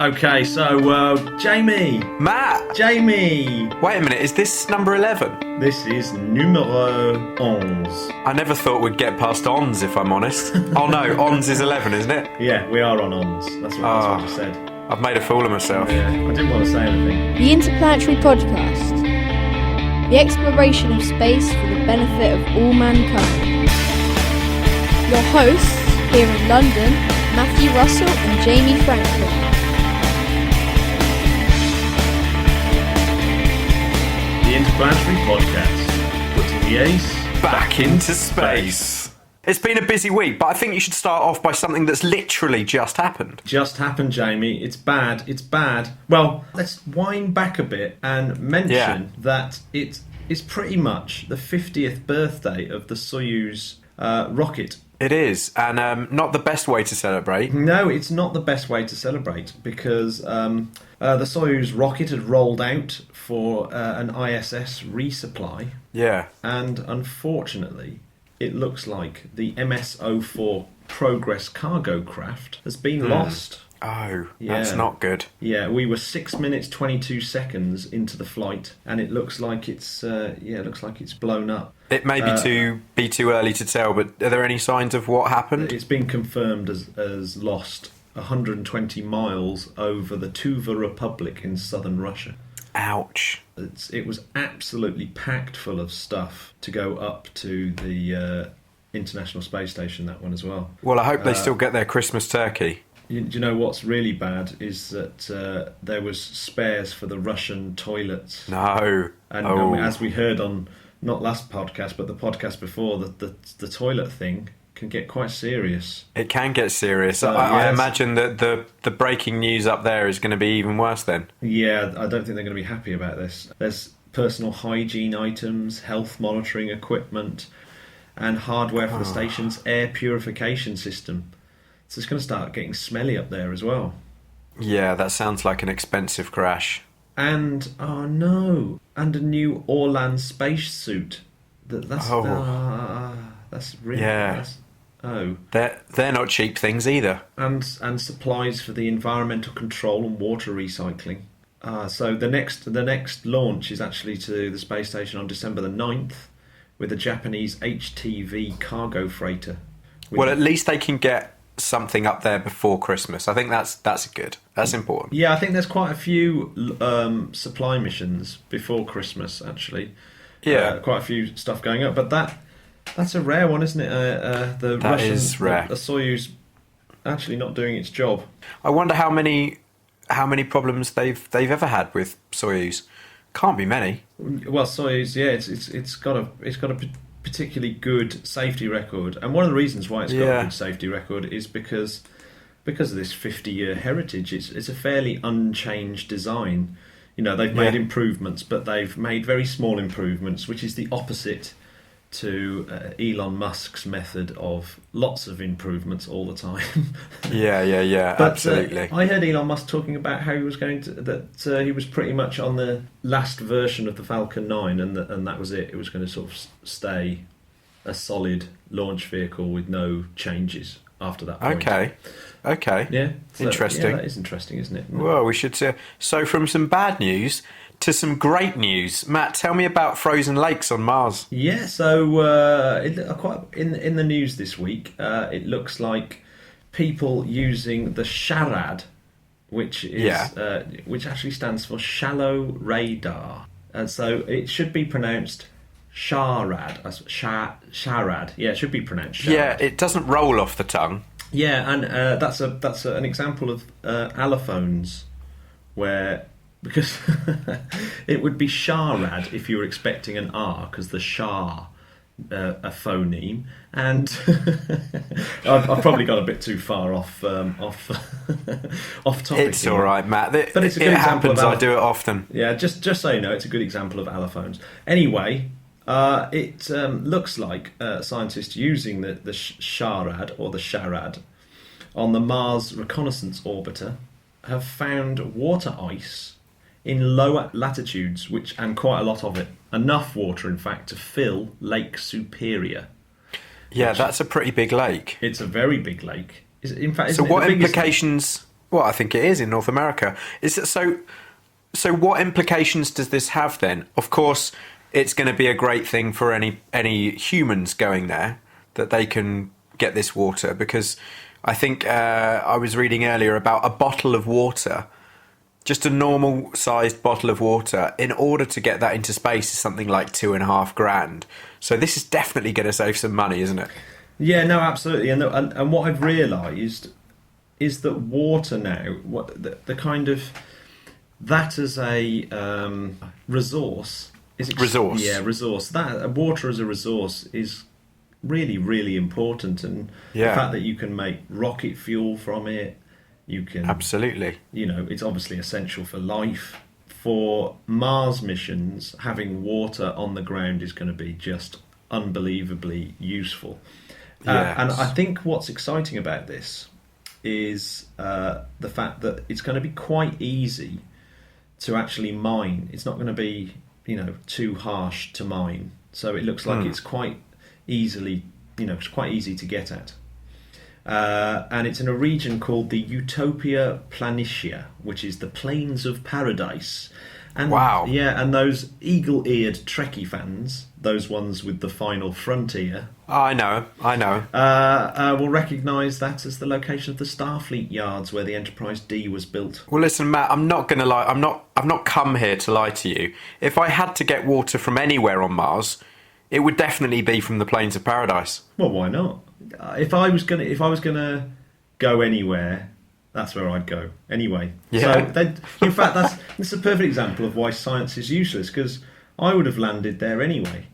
Okay, so Jamie. Matt! Jamie! Wait a minute, is this number 11? This is numero 11. I never thought we'd get past ons, if I'm honest. Oh no, ons is 11, isn't it? Yeah, we are on ons. That's what I said. I've made a fool of myself. Yeah, I didn't want to say anything. The Interplanetary Podcast. The exploration of space for the benefit of all mankind. Your hosts, here in London, Matthew Russell and Jamie Franklin. The Interplanetary Podcast. Putting the ace Back into space. It's been a busy week, but I think you should start off by something that's literally just happened. Just happened, Jamie. It's bad. It's bad. Well, let's wind back a bit and mention that it is pretty much the 50th birthday of the Soyuz rocket. It is, and not the best way to celebrate. No, it's not the best way to celebrate because the Soyuz rocket had rolled out for an ISS resupply. Yeah. And unfortunately, it looks like the MS-04 Progress cargo craft has been lost. Oh, that's not good. Yeah, we were 6 minutes 22 seconds into the flight, and it looks like it's blown up. It may be too early to tell, but are there any signs of what happened? It's been confirmed as lost 120 miles over the Tuva Republic in southern Russia. Ouch. It was absolutely packed full of stuff to go up to the International Space Station, that one as well. Well, I hope they still get their Christmas turkey. Do you know what's really bad is that there was spares for the Russian toilets. No. And as we heard on, not last podcast, but the podcast before, the toilet thing can get quite serious. It can get serious. I imagine that the breaking news up there is going to be even worse then. Yeah, I don't think they're going to be happy about this. There's personal hygiene items, health monitoring equipment, and hardware for the station's air purification system. So it's going to start getting smelly up there as well. Yeah, that sounds like an expensive crash. And, oh no, and a new Orlan spacesuit. That's really... Yeah. They're not cheap things either. And supplies for the environmental control and water recycling. So the next launch is actually to the space station on December the 9th with a Japanese HTV cargo freighter. Well, at least they can get something up there before Christmas. I think that's good. That's important. Yeah, I think there's quite a few supply missions before Christmas, actually. Yeah. Quite a few stuff going up. But that's a rare one, isn't it? The that Russian, is rare. The Soyuz actually not doing its job. I wonder how many problems they've ever had with Soyuz. Can't be many. Well, Soyuz, yeah, it's got a particularly good safety record, and one of the reasons why it's got a good safety record is because of this 50-year heritage. It's a fairly unchanged design. You know, they've made improvements, but they've made very small improvements, which is the opposite to Elon Musk's method of lots of improvements all the time. Yeah, but, absolutely. I heard Elon Musk talking about how he was he was pretty much on the last version of the Falcon 9, and that was it. It was going to sort of stay a solid launch vehicle with no changes after that point. Okay. Yeah. So, interesting. Yeah, that is interesting, isn't it? Well, we should say. So from some bad news to some great news. Matt, tell me about frozen lakes on Mars. Yeah, so quite in the news this week, it looks like people using the SHARAD, which actually stands for Shallow Radar, and so it should be pronounced SHARAD. SHARAD. Yeah, it should be pronounced SHARAD. Yeah, it doesn't roll off the tongue. Yeah, and that's an example of allophones, where. Because it would be Sharad if you were expecting an R, because the Shah, a phoneme, and I've probably got a bit too far off topic. It's all right, Matt. But it's a good example happens. I do it often. Yeah, just so you know, it's a good example of allophones. Anyway, it looks like scientists using the Sharad or the Sharad on the Mars Reconnaissance Orbiter have found water ice in lower latitudes, and quite a lot of it. Enough water, in fact, to fill Lake Superior. Yeah, that's a pretty big lake. It's a very big lake. In fact, so what implications Well, I think it is in North America. Is it so? So what implications does this have then? Of course, it's going to be a great thing for any humans going there, that they can get this water, because I think I was reading earlier about a bottle of water, just a normal sized bottle of water, in order to get that into space is something like $2,500. So this is definitely going to save some money, isn't it? Yeah, no, absolutely. And what I've realised is that water now, the kind of, that as a resource is resource. Yeah, resource. That water as a resource is really, really important, and the fact that you can make rocket fuel from it, you can absolutely. You know, it's obviously essential for life. For Mars missions, having water on the ground is going to be just unbelievably useful. Yes. And I think what's exciting about this is the fact that it's going to be quite easy to actually mine. It's not going to be, too harsh to mine. So it looks like it's quite easily, it's quite easy to get at. And it's in a region called the Utopia Planitia, which is the Plains of Paradise. And, wow. Yeah, and those eagle-eared Trekkie fans, those ones with the final frontier, I know. will recognise that as the location of the Starfleet yards where the Enterprise D was built. Well, listen, Matt, I'm not going to lie. I've not come here to lie to you. If I had to get water from anywhere on Mars, it would definitely be from the Plains of Paradise. Well, why not? If I was gonna go anywhere, that's where I'd go anyway. Yeah. So, in fact, that's a perfect example of why science is useless, because I would have landed there anyway.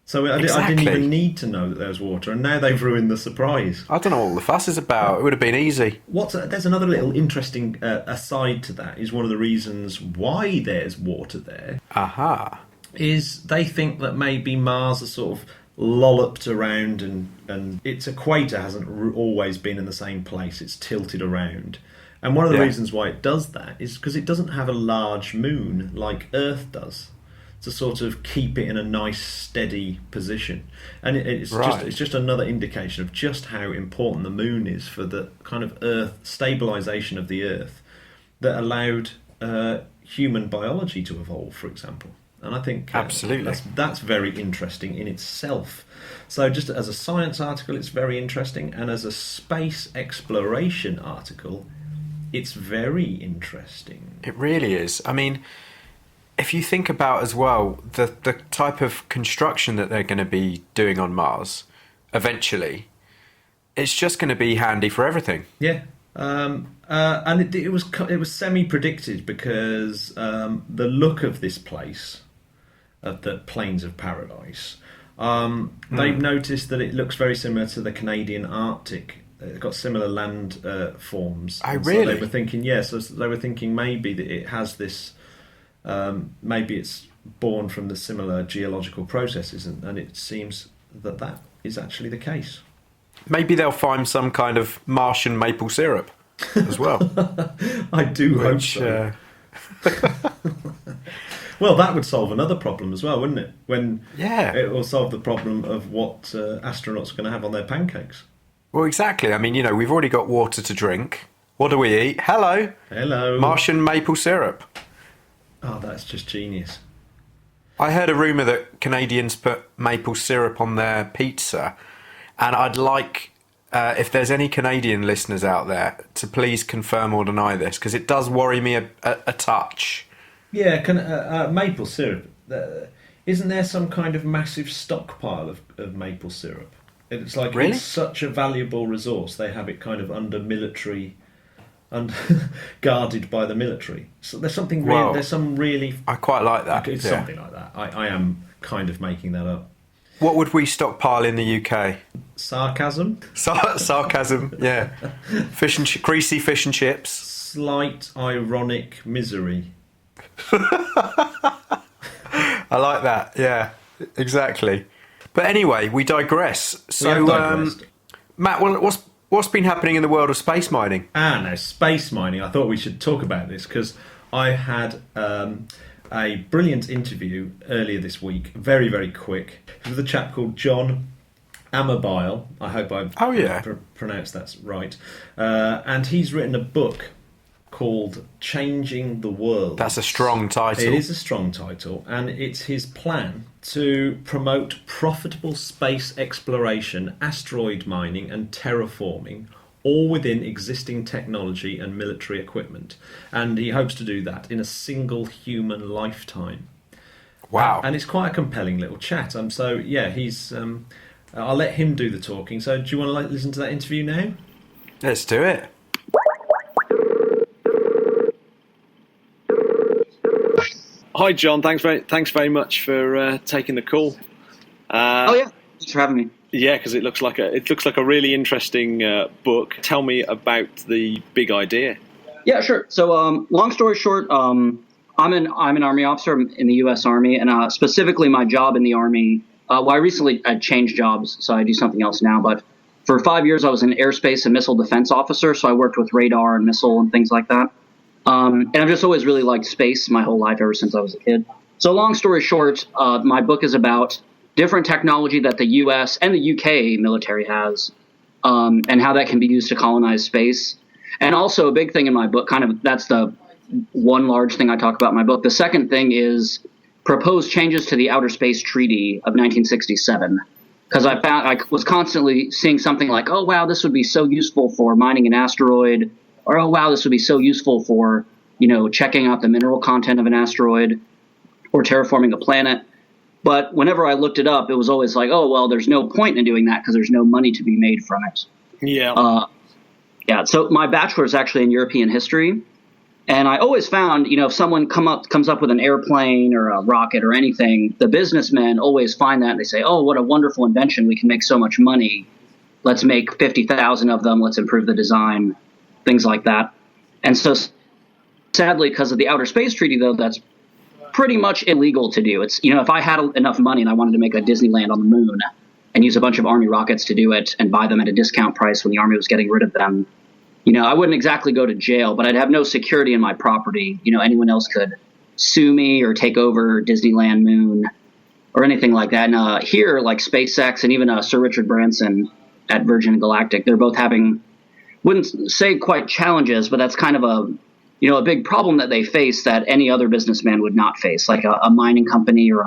So I didn't even need to know that there was water, and now they've ruined the surprise. I don't know what all the fuss is about. It would have been easy. There's another little interesting aside to that, is one of the reasons why there's water there. Aha. Is they think that maybe Mars is sort of lolloped around, and its equator hasn't always been in the same place. It's tilted around. And one of the reasons why it does that is because it doesn't have a large moon like Earth does, to sort of keep it in a nice steady position. And it's just another indication of just how important the moon is for the kind of Earth stabilisation of the Earth that allowed human biology to evolve, for example. And I think absolutely that's very interesting in itself. So just as a science article, it's very interesting, and as a space exploration article, it's very interesting. It really is. I mean, if you think about as well the type of construction that they're going to be doing on Mars eventually, it's just going to be handy for everything. Yeah. And it was semi-predicted, because the look of this place, of the Plains of Paradise, they've noticed that it looks very similar to the Canadian Arctic. It's got similar land forms. Oh, really? So they were thinking, so they were thinking maybe that it has this, maybe it's born from the similar geological processes, and it seems that is actually the case. Maybe they'll find some kind of Martian maple syrup as well. I do hope so. Well, that would solve another problem as well, wouldn't it? It will solve the problem of what astronauts are going to have on their pancakes. Well, exactly. I mean, we've already got water to drink. What do we eat? Hello. Martian maple syrup. Oh, that's just genius. I heard a rumour that Canadians put maple syrup on their pizza, and I'd like, if there's any Canadian listeners out there, to please confirm or deny this, because it does worry me a touch. Yeah, maple syrup. Isn't there some kind of massive stockpile of maple syrup? It's like really? It's such a valuable resource. They have it kind of under military, guarded by the military. So there's something real. There's some really. I quite like that. It's something like that. I am kind of making that up. What would we stockpile in the UK? Sarcasm. Sarcasm. Yeah. Greasy fish and chips. Slight ironic misery. I like that. Yeah, exactly. But anyway, we digress. So, Matt, what's been happening in the world of space mining? No, space mining. I thought we should talk about this because I had a brilliant interview earlier this week, very, very quick, with a chap called John Amabile. I hope I've pronounced that right. And he's written a book called Changing the World. That's a strong title. It is a strong title, and it's his plan to promote profitable space exploration, asteroid mining and terraforming, all within existing technology and military equipment. And he hopes to do that in a single human lifetime. Wow. And it's quite a compelling little chat. So, yeah, he's... I'll let him do the talking. So do you want to listen to that interview now? Let's do it. Hi, John. Thanks very much for taking the call. Oh yeah, thanks for having me. Yeah, because it looks like a really interesting book. Tell me about the big idea. Yeah, sure. So, long story short, I'm an Army officer in the U.S. Army, and specifically my job in the Army. Well, I recently changed jobs, so I do something else now. But for 5 years, I was an airspace and missile defense officer, so I worked with radar and missile and things like that. And I've just always really liked space my whole life, ever since I was a kid. So long story short, my book is about different technology that the U.S. and the U.K. military has, and how that can be used to colonize space. And also a big thing in my book, that's the one large thing I talk about in my book. The second thing is proposed changes to the Outer Space Treaty of 1967. Because I was constantly seeing something like, oh, wow, this would be so useful for mining an asteroid, or, oh, wow, this would be so useful for, checking out the mineral content of an asteroid or terraforming a planet. But whenever I looked it up, it was always like, oh, well, there's no point in doing that because there's no money to be made from it. Yeah. So my bachelor is actually in European history. And I always found, if someone comes up with an airplane or a rocket or anything, the businessmen always find that and they say, oh, what a wonderful invention. We can make so much money. Let's make 50,000 of them. Let's improve the design, things like that. And so sadly, because of the Outer Space Treaty, though, that's pretty much illegal to do. It's, if I had enough money and I wanted to make a Disneyland on the moon and use a bunch of Army rockets to do it and buy them at a discount price when the Army was getting rid of them, I wouldn't exactly go to jail, but I'd have no security in my property. Anyone else could sue me or take over Disneyland Moon or anything like that. And here, like SpaceX and even Sir Richard Branson at Virgin Galactic, they're both having, wouldn't say quite challenges, but that's kind of a big problem that they face that any other businessman would not face, like a mining company or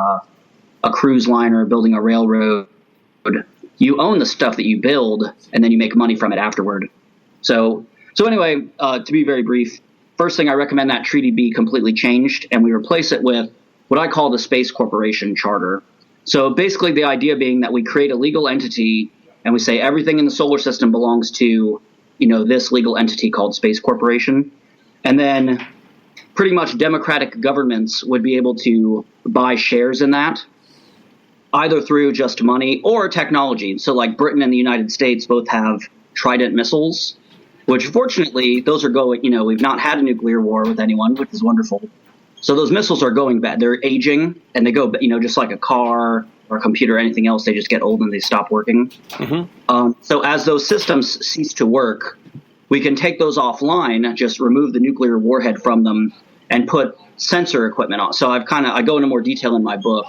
a cruise liner building a railroad. You own the stuff that you build, and then you make money from it afterward. So anyway, to be very brief, first thing I recommend that treaty be completely changed, and we replace it with what I call the Space Corporation Charter. So basically the idea being that we create a legal entity, and we say everything in the solar system belongs to, this legal entity called Space Corporation. And then pretty much democratic governments would be able to buy shares in that, either through just money or technology. So like Britain and the United States both have Trident missiles, which fortunately those are going, we've not had a nuclear war with anyone, which is wonderful. So those missiles are going bad. They're aging and they go, just like a car or a computer or anything else, they just get old and they stop working. Mm-hmm. So as those systems cease to work, we can take those offline, just remove the nuclear warhead from them, and put sensor equipment on. So I go into more detail in my book,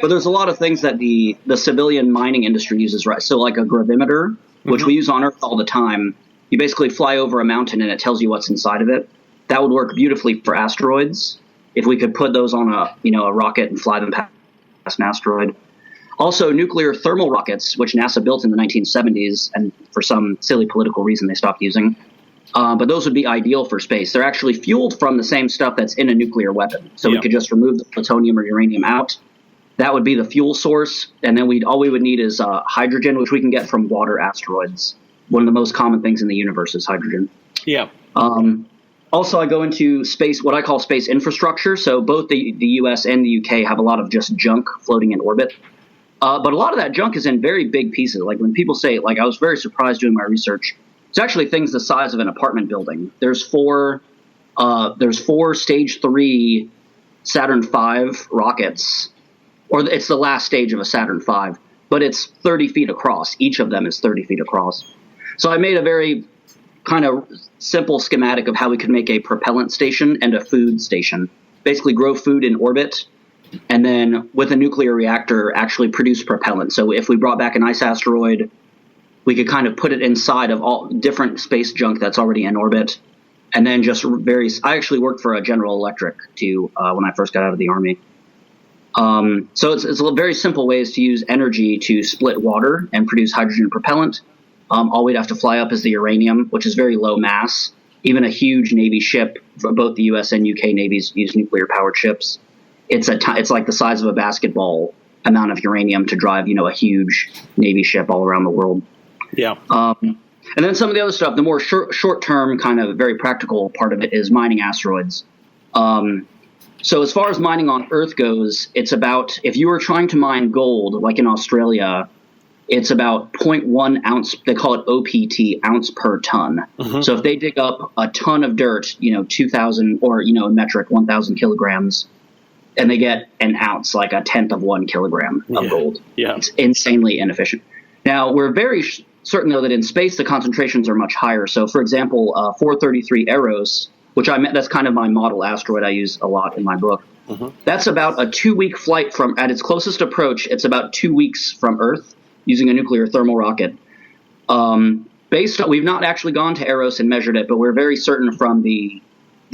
but there's a lot of things that the civilian mining industry uses, right? So like a gravimeter, which we use on Earth all the time. You basically fly over a mountain and it tells you what's inside of it. That would work beautifully for asteroids if we could put those on a rocket and fly them past an asteroid. Also, nuclear thermal rockets, which NASA built in the 1970s, and for some silly political reason they stopped using. But those would be ideal for space. They're actually fueled from the same stuff that's in a nuclear weapon. So we could just remove the plutonium or uranium out. That would be the fuel source. And then all we would need is hydrogen, which we can get from water asteroids. One of the most common things in the universe is hydrogen. Yeah. Also, I go into space, what I call space infrastructure. So both the U.S. and the U.K. have a lot of just junk floating in orbit. But a lot of that junk is in very big pieces. Like when people say, I was very surprised doing my research. It's actually things the size of an apartment building. There's four stage 3 Saturn V rockets, or it's the last stage of a Saturn V, but it's 30 feet across. Each of them is 30 feet across. So I made a very kind of simple schematic of how we could make a propellant station and a food station. Basically grow food in orbit, and then with a nuclear reactor actually produce propellant. So if we brought back an ice asteroid, we could kind of put it inside of all different space junk that's already in orbit and then just I actually worked for General Electric too when I first got out of the Army. So it's very simple ways to use energy to split water and produce hydrogen propellant. All we'd have to fly up is the uranium, which is very low mass. Even a huge Navy ship, both the U.S. and UK Navies use nuclear-powered ships. It's like the size of a basketball amount of uranium to drive, a huge Navy ship all around the world. Yeah. And then some of the other stuff, the more short-term kind of very practical part of it is mining asteroids. So as far as mining on Earth goes, it's about, if you were trying to mine gold, like in Australia, it's about 0.1 ounce, they call it OPT, ounce per ton. Mm-hmm. So if they dig up a ton of dirt, 2,000 or, a metric, 1,000 kilograms, and they get an ounce, like a tenth of 1 kilogram of gold. Yeah. It's insanely inefficient. Now, we're very certain, though, that in space the concentrations are much higher. So, for example, 433 Eros, which that's kind of my model asteroid I use a lot in my book. Mm-hmm. That's about a 2-week flight at its closest approach. It's about 2 weeks from Earth using a nuclear thermal rocket. We've not actually gone to Eros and measured it, but we're very certain from the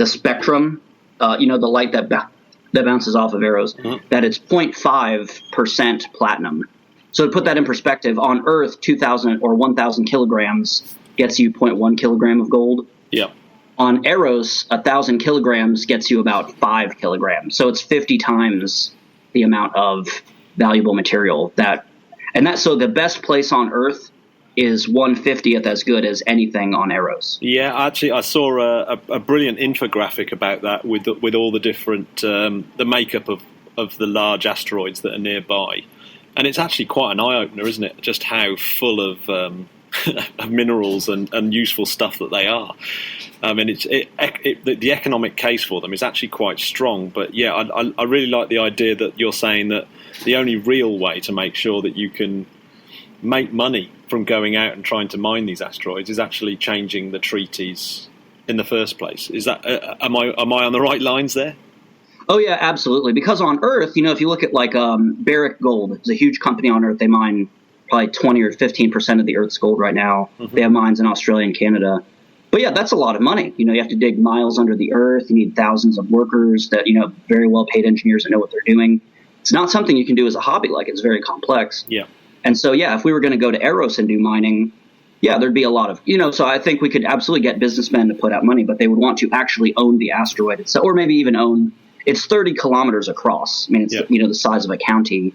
spectrum, the light that bounces off of Eros, mm-hmm. that it's 0.5% platinum. So to put that in perspective, on Earth, 2,000 or 1,000 kilograms gets you 0.1 kilogram of gold. Yeah. On Eros, 1,000 kilograms gets you about 5 kilograms. So it's 50 times the amount of valuable material so the best place on Earth is 1/50th as good as anything on Eros. Yeah, actually, I saw a brilliant infographic about that with all the different the makeup of the large asteroids that are nearby, and it's actually quite an eye opener, isn't it? Just how full of of minerals and useful stuff that they are. I mean, the economic case for them is actually quite strong. But yeah, I really like the idea that you're saying that the only real way to make sure that you can make money from going out and trying to mine these asteroids is actually changing the treaties in the first place. Is that am I on the right lines there? Oh yeah, absolutely. Because on Earth, if you look at like Barrick Gold, it's a huge company on Earth. They mine probably 20 or 15% of the Earth's gold right now. Mm-hmm. They have mines in Australia and Canada. But yeah, that's a lot of money. You have to dig miles under the earth. You need thousands of workers that, very well paid engineers that know what they're doing. It's not something you can do as a hobby. Like, it's very complex. Yeah. And so, yeah, if we were going to go to Eros and do mining, yeah, there'd be a lot of, so I think we could absolutely get businessmen to put out money, but they would want to actually own the asteroid itself, or maybe even it's 30 kilometers across. I mean, it's, the size of a county.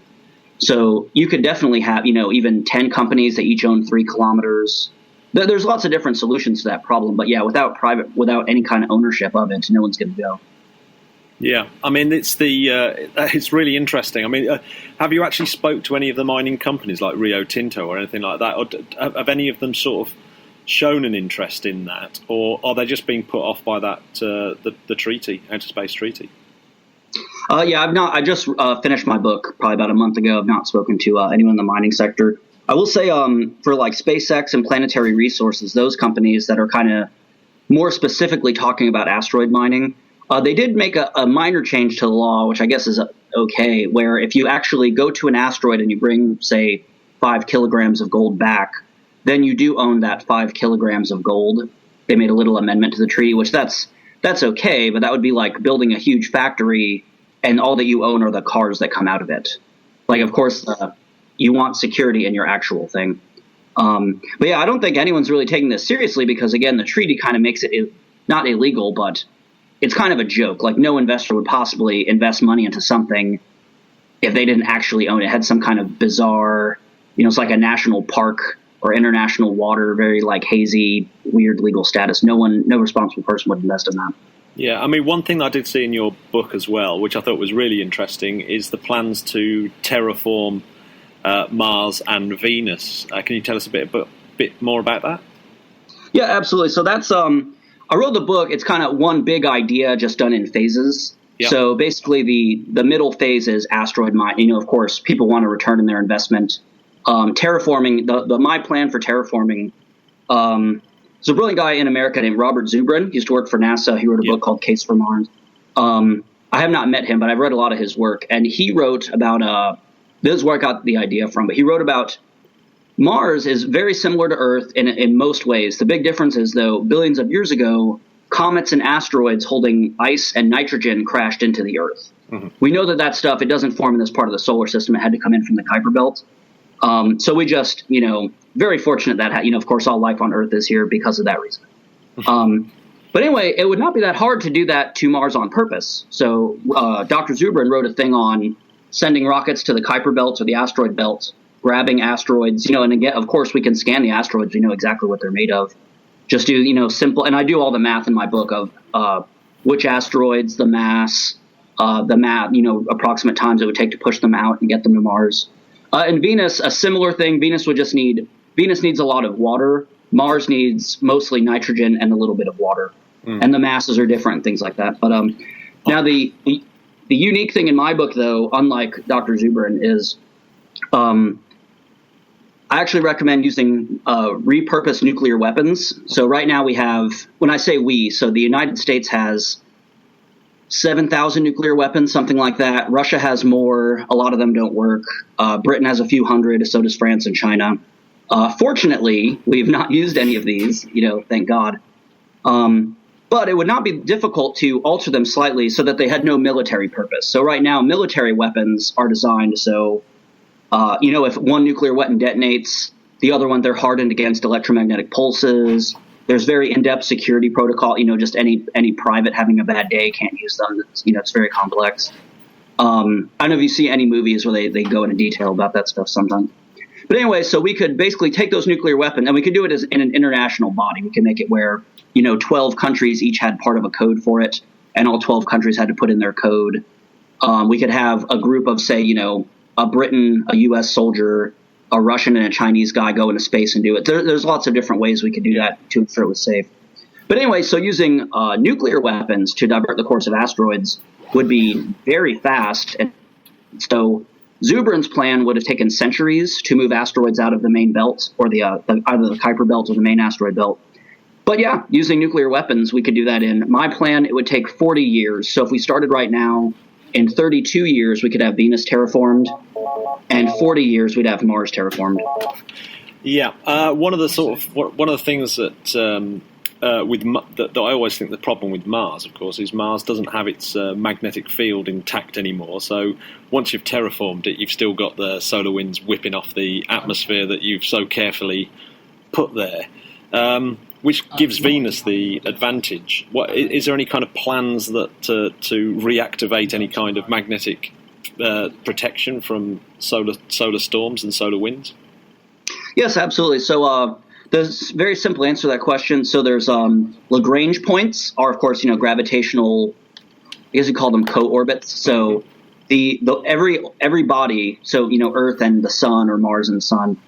So you could definitely have, even 10 companies that each own 3 kilometers. There's lots of different solutions to that problem. But yeah, without any kind of ownership of it, no one's going to go. Yeah, I mean, it's really interesting. I mean, have you actually spoke to any of the mining companies like Rio Tinto or anything like that? Or have any of them sort of shown an interest in that? Or are they just being put off by that, the treaty, Outer Space Treaty? Yeah, I've not. I just finished my book probably about a month ago. I've not spoken to anyone in the mining sector. I will say for like SpaceX and Planetary Resources, those companies that are kind of more specifically talking about asteroid mining, they did make a minor change to the law, which I guess is okay, where if you actually go to an asteroid and you bring, say, 5 kilograms of gold back, then you do own that 5 kilograms of gold. They made a little amendment to the treaty, which that's okay, but that would be like building a huge factory and all that you own are the cars that come out of it. Like, of course, you want security in your actual thing. But yeah, I don't think anyone's really taking this seriously because, again, the treaty kind of makes it not illegal, but it's kind of a joke. Like, no investor would possibly invest money into something if they didn't actually own it. It had some kind of bizarre, it's like a national park or international water, very like hazy, weird legal status. No responsible person would invest in that. Yeah, I mean, one thing that I did see in your book as well, which I thought was really interesting, is the plans to terraform Mars and Venus. Can you tell us a bit more about that? Yeah, absolutely. So that's I wrote the book. It's kind of one big idea just done in phases. Yep. So basically the middle phase is asteroid mining. Of course, people want a return on their investment. Terraforming, my plan for terraforming, there's a brilliant guy in America named Robert Zubrin. He used to work for NASA. He wrote a book called Case for Mars. I have not met him, but I've read a lot of his work. And he wrote about this is where I got the idea from, but he wrote about Mars is very similar to Earth in most ways. The big difference is, though, billions of years ago, comets and asteroids holding ice and nitrogen crashed into the Earth. Mm-hmm. We know that stuff, it doesn't form in this part of the solar system. It had to come in from the Kuiper Belt. So we just, very fortunate that, of course, all life on Earth is here because of that reason. But anyway, it would not be that hard to do that to Mars on purpose. So Dr. Zubrin wrote a thing on sending rockets to the Kuiper Belt or the asteroid belt, grabbing asteroids, and again, of course, we can scan the asteroids. We know exactly what they're made of. Just do, simple, and I do all the math in my book of which asteroids, the mass, approximate times it would take to push them out and get them to Mars. And Venus, a similar thing. Venus needs a lot of water. Mars needs mostly nitrogen and a little bit of water. And the masses are different, things like that. But now the unique thing in my book, though, unlike Dr. Zubrin, is I actually recommend using repurposed nuclear weapons. So right now we have, when I say we, so the United States has 7,000 nuclear weapons, something like that. Russia has more. A lot of them don't work. Britain has a few hundred. So does France and China. Fortunately, we've not used any of these, thank God. But it would not be difficult to alter them slightly so that they had no military purpose. So right now, military weapons are designed so, if one nuclear weapon detonates, the other one, they're hardened against electromagnetic pulses. There's very in-depth security protocol. Just any private having a bad day can't use them. It's very complex. I don't know if you see any movies where they go into detail about that stuff sometimes. But anyway, so we could basically take those nuclear weapons, and we could do it in an international body. We could make it where, 12 countries each had part of a code for it, and all 12 countries had to put in their code. We could have a group of, say, a Briton, a U.S. soldier, a Russian, and a Chinese guy go into space and do it. There's lots of different ways we could do that to ensure it was safe. But anyway, so using nuclear weapons to divert the course of asteroids would be very fast. And so Zubrin's plan would have taken centuries to move asteroids out of the main belt or either the Kuiper Belt or the main asteroid belt. But yeah, using nuclear weapons, we could do that in my plan. It would take 40 years. So if we started right now, in 32 years, we could have Venus terraformed, and 40 years, we'd have Mars terraformed. Yeah, one of the things that that I always think the problem with Mars, of course, is Mars doesn't have its magnetic field intact anymore. So once you've terraformed it, you've still got the solar winds whipping off the atmosphere that you've so carefully put there, which gives Venus the advantage. Is there any kind of plans that to reactivate any kind of magnetic protection from solar storms and solar winds? Yes, absolutely. So there's a very simple answer to that question. So there's Lagrange points are, of course, gravitational, I guess you call them co-orbits. So every body, so, Earth and the sun or Mars and the sun,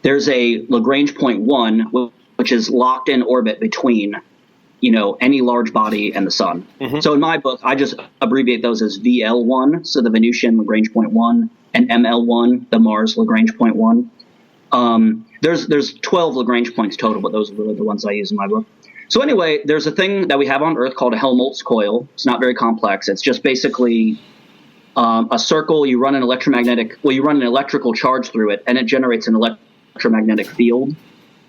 there's a Lagrange point 1, which is locked in orbit between, any large body and the sun. Mm-hmm. So in my book, I just abbreviate those as VL1, so the Venusian Lagrange point 1, and ML1, the Mars Lagrange point 1. There's 12 Lagrange points total, but those are really the ones I use in my book. So anyway, there's a thing that we have on Earth called a Helmholtz coil. It's not very complex. It's just basically a circle. You run an electrical charge through it, and it generates an electromagnetic field.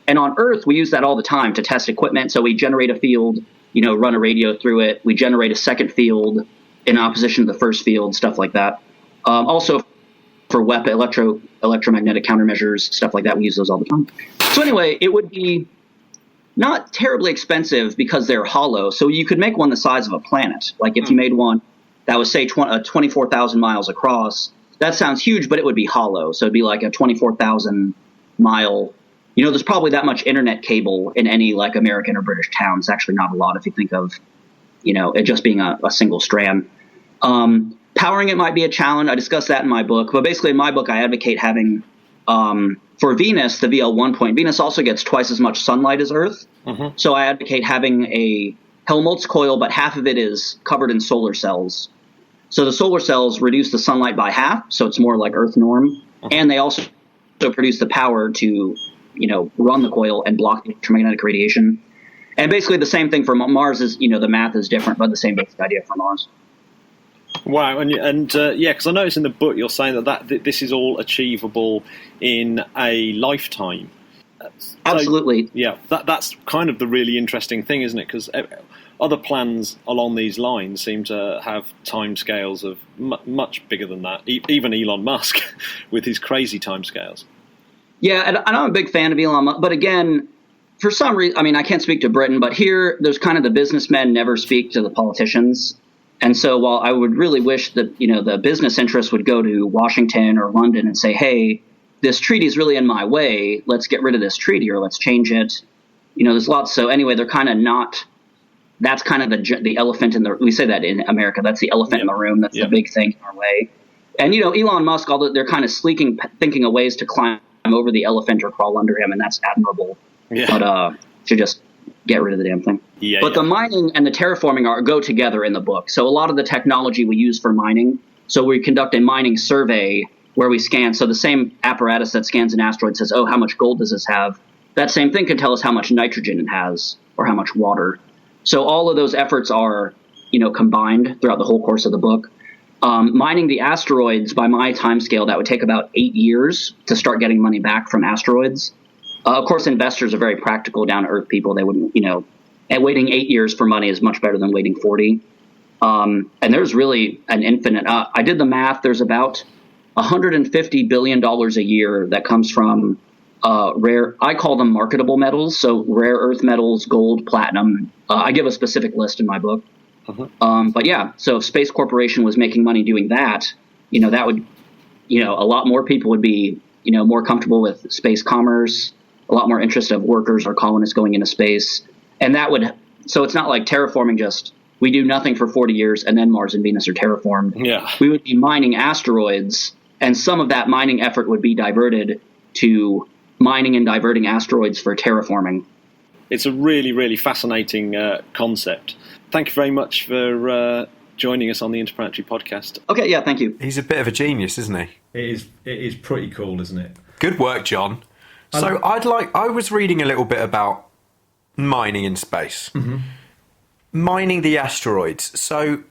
And on Earth, we use that all the time to test equipment. So we generate a field, run a radio through it. We generate a second field in opposition to the first field, stuff like that. Also for electromagnetic countermeasures, stuff like that, we use those all the time. So anyway, it would be not terribly expensive because they're hollow. So you could make one the size of a planet. Like if you made one that was, say, 24,000 miles across, that sounds huge, but it would be hollow. So it'd be like a 24,000 mile. There's probably that much internet cable in any like American or British town. It's actually not a lot if you think of, it just being a single strand. Powering it might be a challenge. I discussed that in my book. But basically in my book, I advocate having, for Venus, the VL1 point, Venus also gets twice as much sunlight as Earth. Mm-hmm. So I advocate having a Helmholtz coil, but half of it is covered in solar cells. So the solar cells reduce the sunlight by half, so it's more like Earth norm. Mm-hmm. And they also produce the power to run the coil and block electromagnetic radiation. And basically the same thing for Mars is, the math is different, but the same basic idea for Mars. Wow, and because I noticed in the book you're saying that this is all achievable in a lifetime. Absolutely. So, yeah, that's kind of the really interesting thing, isn't it? Because other plans along these lines seem to have timescales of much bigger than that. Even Elon Musk with his crazy timescales. Yeah, and I'm a big fan of Elon Musk, but again, for some reason, I mean, I can't speak to Britain, but here there's kind of the businessmen never speak to the politicians. And so while I would really wish that, the business interests would go to Washington or London and say, hey, this treaty is really in my way, let's get rid of this treaty or let's change it. There's lots. So anyway, they're kind of not, that's kind of the elephant in the, we say that in America, that's the elephant in the room. That's the big thing in our way. And, Elon Musk, although they're kind of thinking of ways to climb over the elephant or crawl under him, and that's admirable. Yeah. But should just get rid of the damn thing. Yeah. But the mining and the terraforming go together in the book. So a lot of the technology we use for mining, so we conduct a mining survey where we scan. So the same apparatus that scans an asteroid says, oh, how much gold does this have? That same thing can tell us how much nitrogen it has or how much water. So all of those efforts are, combined throughout the whole course of the book. Mining the asteroids, by my time scale, that would take about 8 years to start getting money back from asteroids. Of course, investors are very practical, down-to-earth people. They wouldn't, and waiting 8 years for money is much better than waiting 40. And there's really an infinite. I did the math. There's about $150 billion a year that comes from rare. I call them marketable metals. So rare earth metals, gold, platinum. I give a specific list in my book. But yeah, so if Space Corporation was making money doing that, that would, a lot more people would be, more comfortable with space commerce, a lot more interest of workers or colonists going into space. And that would, so it's not like terraforming just, we do nothing for 40 years and then Mars and Venus are terraformed. Yeah. We would be mining asteroids, and some of that mining effort would be diverted to mining and diverting asteroids for terraforming. It's a really, really fascinating concept. Thank you very much for joining us on the Interplanetary Podcast. Okay, yeah, thank you. He's a bit of a genius, isn't he? It is pretty cool, isn't it? Good work, John. So I was reading a little bit about mining in space. Mm-hmm. Mining the asteroids. So,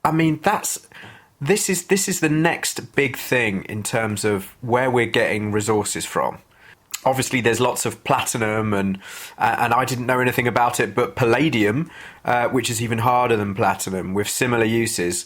I mean, this is the next big thing in terms of where we're getting resources from. Obviously, there's lots of platinum, and I didn't know anything about it, but palladium, which is even harder than platinum, with similar uses,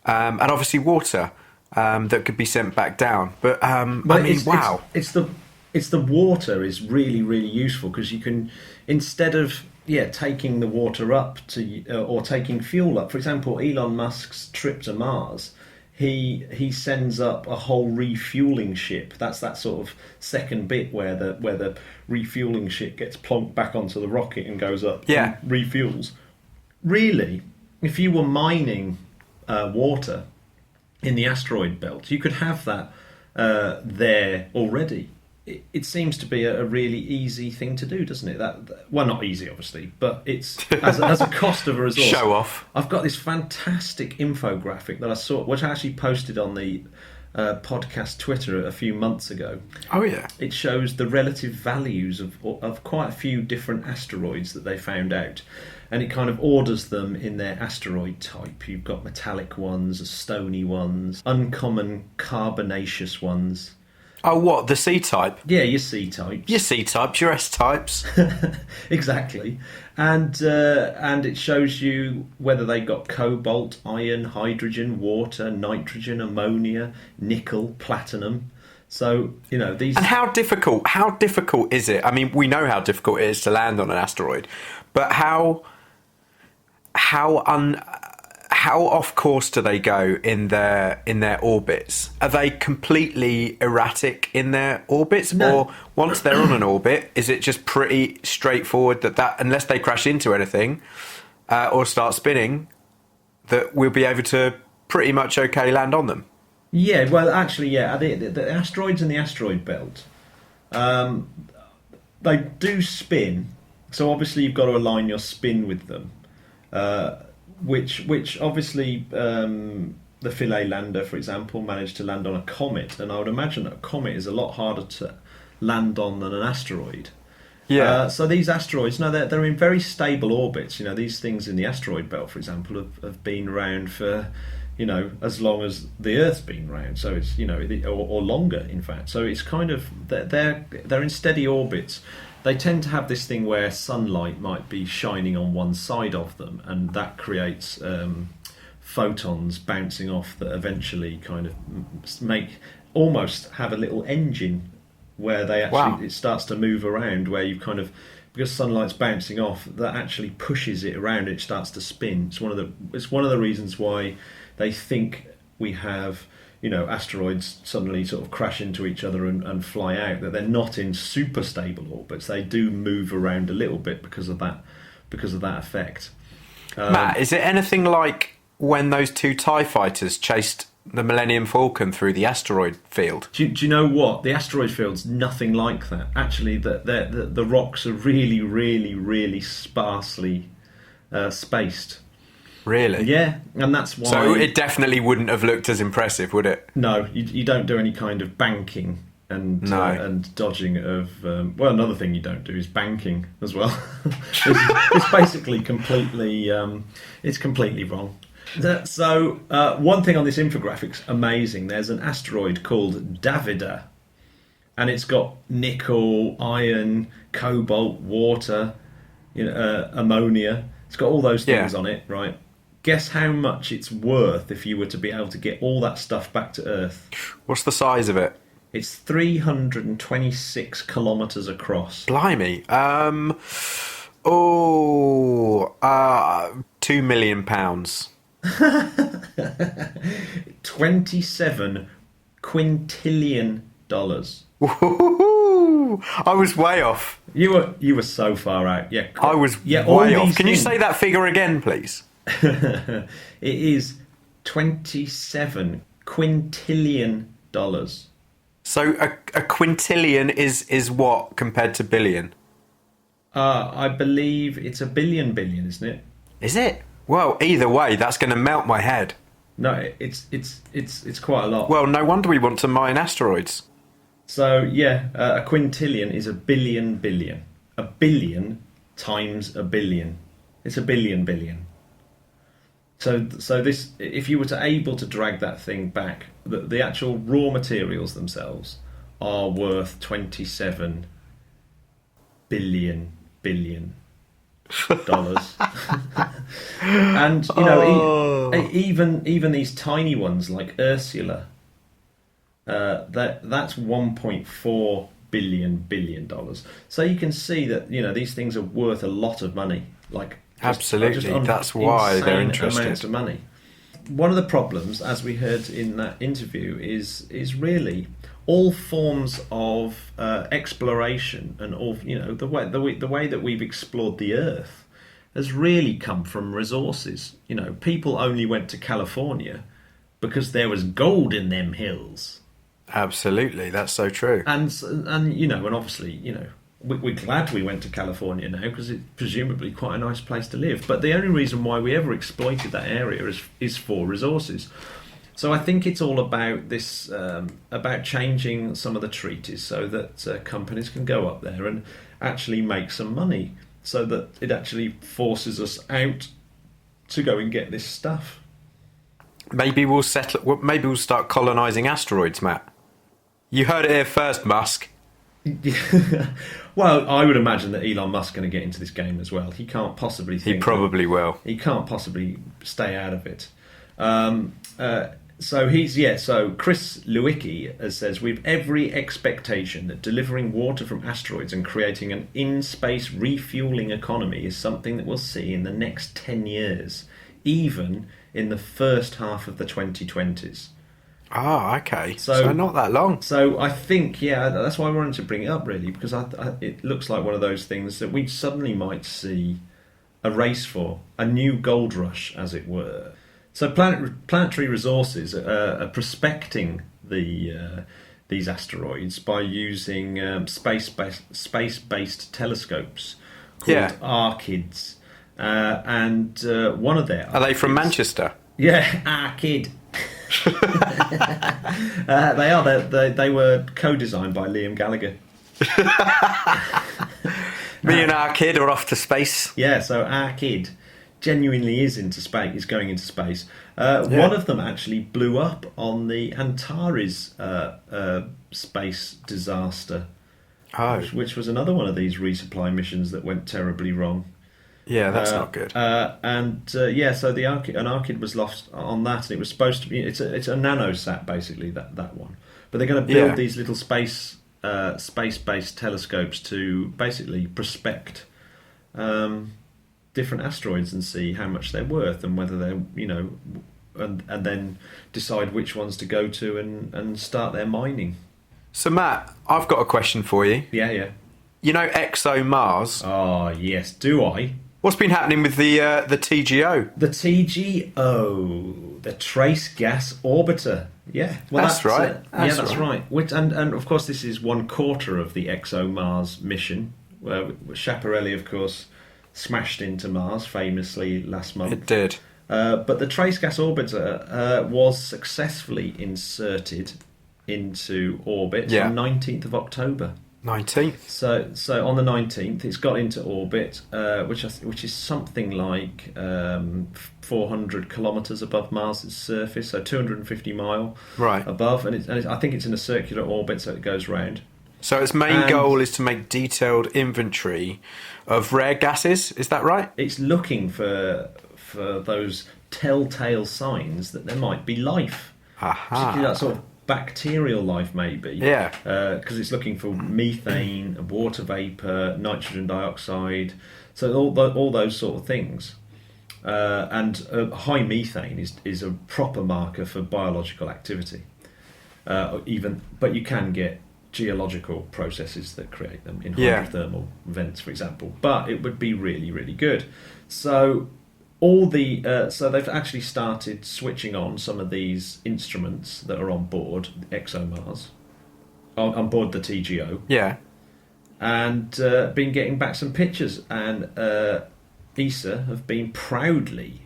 and obviously water that could be sent back down. But wow! It's the water is really, really useful, because you can, instead of taking the water up to or taking fuel up. For example, Elon Musk's trip to Mars. He sends up a whole refueling ship. That's that sort of second bit where the refueling ship gets plonked back onto the rocket and goes up and refuels. Really, if you were mining water in the asteroid belt, you could have that there already. It seems to be a really easy thing to do, doesn't it? Well, not easy, obviously, but it's as a cost of a resource. Show off. I've got this fantastic infographic that I saw, which I actually posted on the podcast Twitter a few months ago. Oh yeah. It shows the relative values of quite a few different asteroids that they found out, and it kind of orders them in their asteroid type. You've got metallic ones, stony ones, uncommon carbonaceous ones. Oh, what? The C-type? Yeah, your C-types. Your C-types, your S-types. Exactly. And it shows you whether they got cobalt, iron, hydrogen, water, nitrogen, ammonia, nickel, platinum. So, these... And how difficult is it? I mean, we know how difficult it is to land on an asteroid, but how off course do they go in their orbits? Are they completely erratic in their orbits? No. Or once they're on an orbit, is it just pretty straightforward that unless they crash into anything or start spinning, that we'll be able to pretty much okay land on them? Yeah, well, actually, yeah. The asteroids in the asteroid belt, they do spin. So obviously you've got to align your spin with them. Which obviously the Philae lander, for example, managed to land on a comet, and I would imagine that a comet is a lot harder to land on than an asteroid. Yeah. So these asteroids, they're in very stable orbits. These things in the asteroid belt, for example, have been around for, as long as the Earth's been around. So it's or longer, in fact. So it's kind of they're in steady orbits. they tend to have this thing where sunlight might be shining on one side of them, and that creates photons bouncing off that eventually kind of almost have a little engine where they actually it starts to move around, where you kind of, because sunlight's bouncing off, that actually pushes it around. It starts to spin. It's one of the reasons why they think we have, asteroids suddenly sort of crash into each other and fly out. That they're not in super stable orbits. They do move around a little bit because of that effect. Matt, is it anything like when those two TIE fighters chased the Millennium Falcon through the asteroid field? Do you know what? The asteroid field's nothing like that. Actually, the rocks are really, really, really sparsely spaced. Really? Yeah, and that's why... So it definitely wouldn't have looked as impressive, would it? No, you don't do any kind of banking and dodging of... another thing you don't do is banking as well. it's basically completely... it's completely wrong. So, one thing on this infographic's amazing. There's an asteroid called Davida, and it's got nickel, iron, cobalt, water, ammonia. It's got all those things on it, right? Guess how much it's worth if you were to be able to get all that stuff back to Earth? What's the size of it? It's 326 kilometres across. Blimey. £2 million. 27 quintillion dollars. Woo-hoo-hoo. I was way off. You were so far out. Yeah, I was way off. Can you say that figure again, please? It is 27 quintillion dollars. So a quintillion is what compared to billion? I believe it's a billion, isn't it? Is it? Well, either way, that's going to melt my head. No, it's quite a lot. Well, no wonder we want to mine asteroids. So yeah, a quintillion is a billion. A billion times a billion. It's a billion. So this, if you were able to drag that thing back, the actual raw materials themselves are worth 27 billion dollars. And even these tiny ones like Ursula, that's 1.4 billion dollars. So you can see that these things are worth a lot of money. Absolutely, that's why they're interested. Amounts of money. One of the problems, as we heard in that interview, is really all forms of exploration and all the way that we've explored the Earth has really come from resources. People only went to California because there was gold in them hills. Absolutely, that's so true. And obviously, we're glad we went to California now because it's presumably quite a nice place to live. But the only reason why we ever exploited that area is for resources. So I think it's all about this, about changing some of the treaties so that companies can go up there and actually make some money, so that it actually forces us out to go and get this stuff. Maybe we'll start colonising asteroids, Matt. You heard it here first, Musk. Well, I would imagine that Elon Musk's going to get into this game as well. He can't possibly think... He probably will. He can't possibly stay out of it. So Chris Lewicki says, we've every expectation that delivering water from asteroids and creating an in-space refueling economy is something that we'll see in the next 10 years, even in the first half of the 2020s. Ah, okay. So not that long. So I think, that's why I wanted to bring it up, really, because it looks like one of those things that we suddenly might see a race for, a new gold rush, as it were. So planetary resources are prospecting these asteroids by using space-based telescopes called ARCIDs. And one of their... Are they from Manchester? Yeah, ARCID. They are. They were co-designed by Liam Gallagher. Me and our kid are off to space. Yeah, so our kid genuinely is going into space. One of them actually blew up on the Antares space disaster. Oh. which was another one of these resupply missions that went terribly wrong. Yeah, that's not good. So an Archid was lost on that, and it was supposed to be. It's a nanosat basically, that one. But they're going to build these little space-based telescopes to basically prospect different asteroids and see how much they're worth and whether they're and then decide which ones to go to and start their mining. So Matt, I've got a question for you. Yeah. You know ExoMars? Oh yes, do I? What's been happening with the TGO? The TGO, the Trace Gas Orbiter. Yeah, well, that's right. That's right. Which, and of course, this is 1/4 of the ExoMars mission. Schiaparelli, of course, smashed into Mars famously last month. It did. But the Trace Gas Orbiter was successfly inserted into orbit on 19th of October. 19th. So on the 19th, it's got into orbit, which is something like 400 kilometres above Mars's surface, so 250 mile above, and I think it's in a circular orbit, so it goes round. So its main goal is to make detailed inventory of rare gases. Is that right? It's looking for those telltale signs that there might be life, particularly that sort of bacterial life, maybe. Yeah. Because it's looking for methane, water vapour, nitrogen dioxide, so all those sort of things. And high methane is a proper marker for biological activity. But you can get geological processes that create them in hydrothermal vents, for example. But it would be really, really good. So so they've actually started switching on some of these instruments that are on board ExoMars, on board the TGO. Yeah. And been getting back some pictures, and ESA have been proudly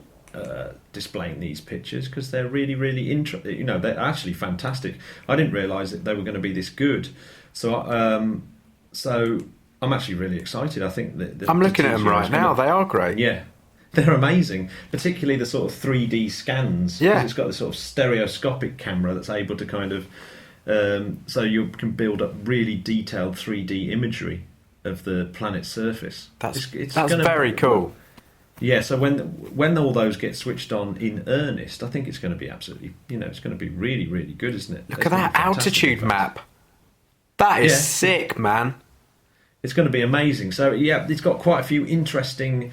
displaying these pictures because they're really, really interesting. They're actually fantastic. I didn't realise that they were going to be this good. So I'm actually really excited. I think that I'm looking at them right now. They are great. Yeah. They're amazing, particularly the sort of 3D scans. Yeah. It's got the sort of stereoscopic camera that's able to kind of... so you can build up really detailed 3D imagery of the planet's surface. That's very cool. Yeah, so when all those get switched on in earnest, I think it's going to be absolutely... it's going to be really, really good, isn't it? Look at that altitude map. That is sick, man. It's going to be amazing. So, yeah, it's got quite a few interesting...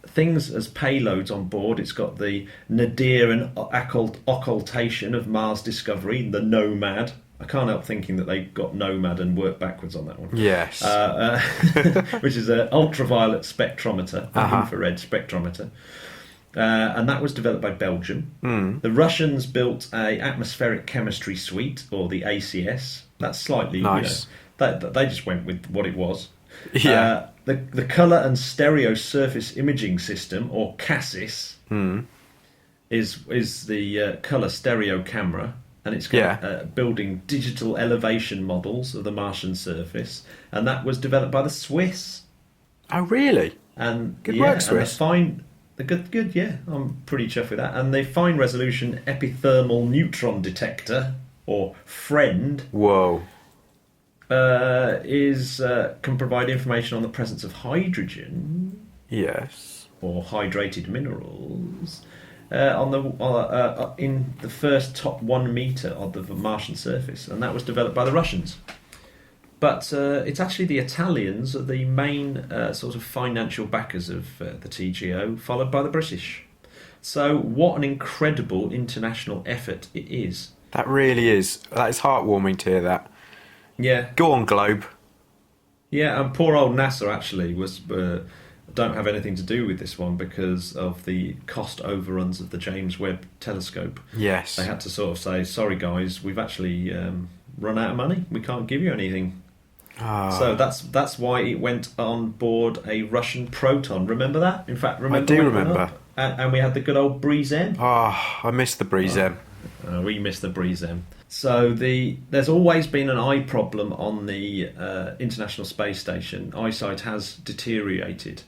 things as payloads on board. It's got the nadir and occultation of Mars discovery, the Nomad. I can't help thinking that they got Nomad and worked backwards on that one. Yes. Which is an ultraviolet spectrometer, infrared spectrometer. And that was developed by Belgium. The Russians built a atmospheric chemistry suite, or the ACS. That's slightly nice. They just went with what it was. Yeah. The Colour and Stereo Surface Imaging System, or CASIS, is the colour stereo camera, and it's got building digital elevation models of the Martian surface, and that was developed by the Swiss. Oh, really? And good work, Swiss. Good, yeah. I'm pretty chuffed with that. And the fine resolution epithermal neutron detector, or FRIEND. Whoa. Can provide information on the presence of hydrogen, or hydrated minerals, in the first top 1 metre of the Martian surface, and that was developed by the Russians. But it's actually the Italians are the main sort of financial backers of the TGO, followed by the British. So what an incredible international effort it is. That really is. That is heartwarming to hear that. Yeah. Go on, Globe. Yeah, and poor old NASA actually don't have anything to do with this one because of the cost overruns of the James Webb Telescope. Yes. They had to sort of say, sorry guys, we've actually run out of money. We can't give you anything. So that's why it went on board a Russian Proton. Remember that? In fact, I do remember. And we had the good old Breeze M. I miss the Breeze M. We miss the Breeze M. So there's always been an eye problem on the International Space Station. Eyesight has deteriorated.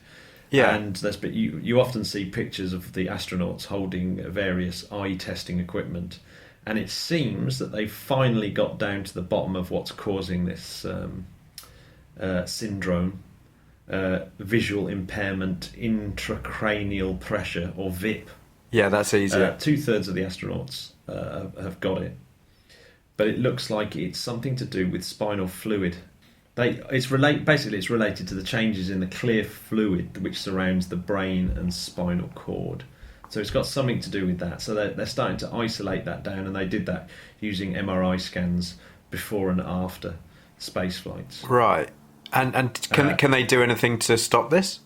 Yeah. And you often see pictures of the astronauts holding various eye testing equipment. And it seems that they've finally got down to the bottom of what's causing this syndrome, visual impairment, intracranial pressure, or VIP. Yeah, that's easy. 2/3 of the astronauts have got it, but it looks like it's something to do with spinal fluid. It's related to the changes in the clear fluid which surrounds the brain and spinal cord. So it's got something to do with that. So they're starting to isolate that down, and they did that using MRI scans before and after space flights. Right. And can they do anything to stop this?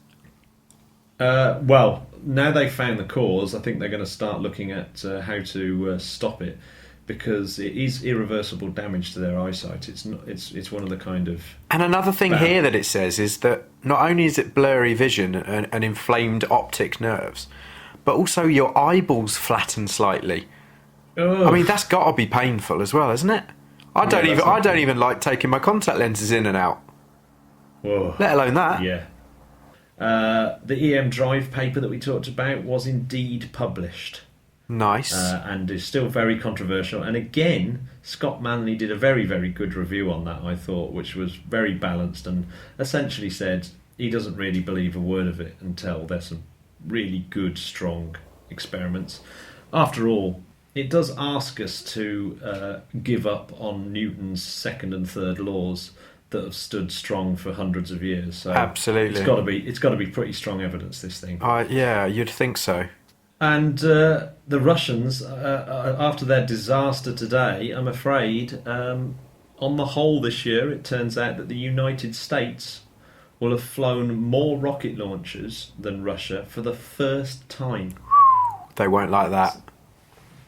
Well, now they've found the cause, I think they're going to start looking at how to stop it, because it is irreversible damage to their eyesight. It's one of the kind of... And another thing here that it says is that not only is it blurry vision and inflamed optic nerves, but also your eyeballs flatten slightly. Oh. I mean, that's got to be painful as well, isn't it? I don't even like taking my contact lenses in and out. Whoa. Let alone that. Yeah. The EM Drive paper that we talked about was indeed published. Nice. And is still very controversial. And again, Scott Manley did a very, very good review on that, I thought, which was very balanced and essentially said he doesn't really believe a word of it until there's some really good, strong experiments. After all, it does ask us to give up on Newton's second and third laws that have stood strong for hundreds of years. So absolutely, it's got to be pretty strong evidence, this thing. Yeah, you'd think so. And the Russians, after their disaster today, I'm afraid, on the whole this year, it turns out that the United States will have flown more rocket launchers than Russia for the first time. They won't like that.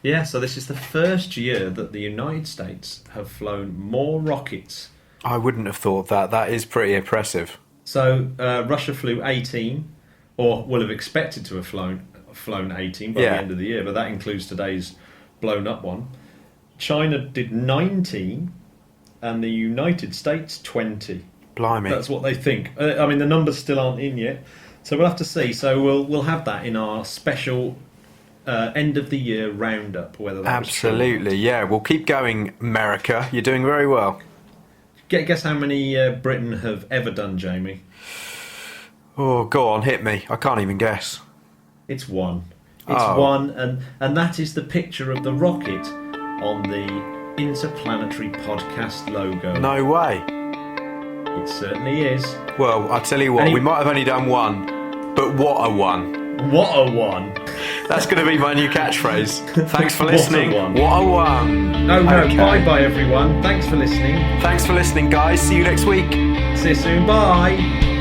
Yeah, so this is the first year that the United States have flown more rockets. I wouldn't have thought that. That is pretty impressive. So Russia flew 18, or will have expected to have flown 18 by the end of the year, but that includes today's blown up one. China did 19, and the United States 20. Blimey. That's what they think. I mean, the numbers still aren't in yet, so we'll have to see. So we'll have that in our special end of the year roundup. Whether that absolutely, yeah. We'll keep going, America. You're doing very well. Guess how many Britain have ever done, Jamie? Oh, go on, hit me. I can't even guess. It's one. It's one, and that is the picture of the rocket on the Interplanetary Podcast logo. No way. It certainly is. Well, I tell you what, we might have only done one, but what a one. What a one. That's going to be my new catchphrase. Thanks for listening. What a one. No, okay. Bye-bye, everyone. Thanks for listening. Thanks for listening, guys. See you next week. See you soon. Bye.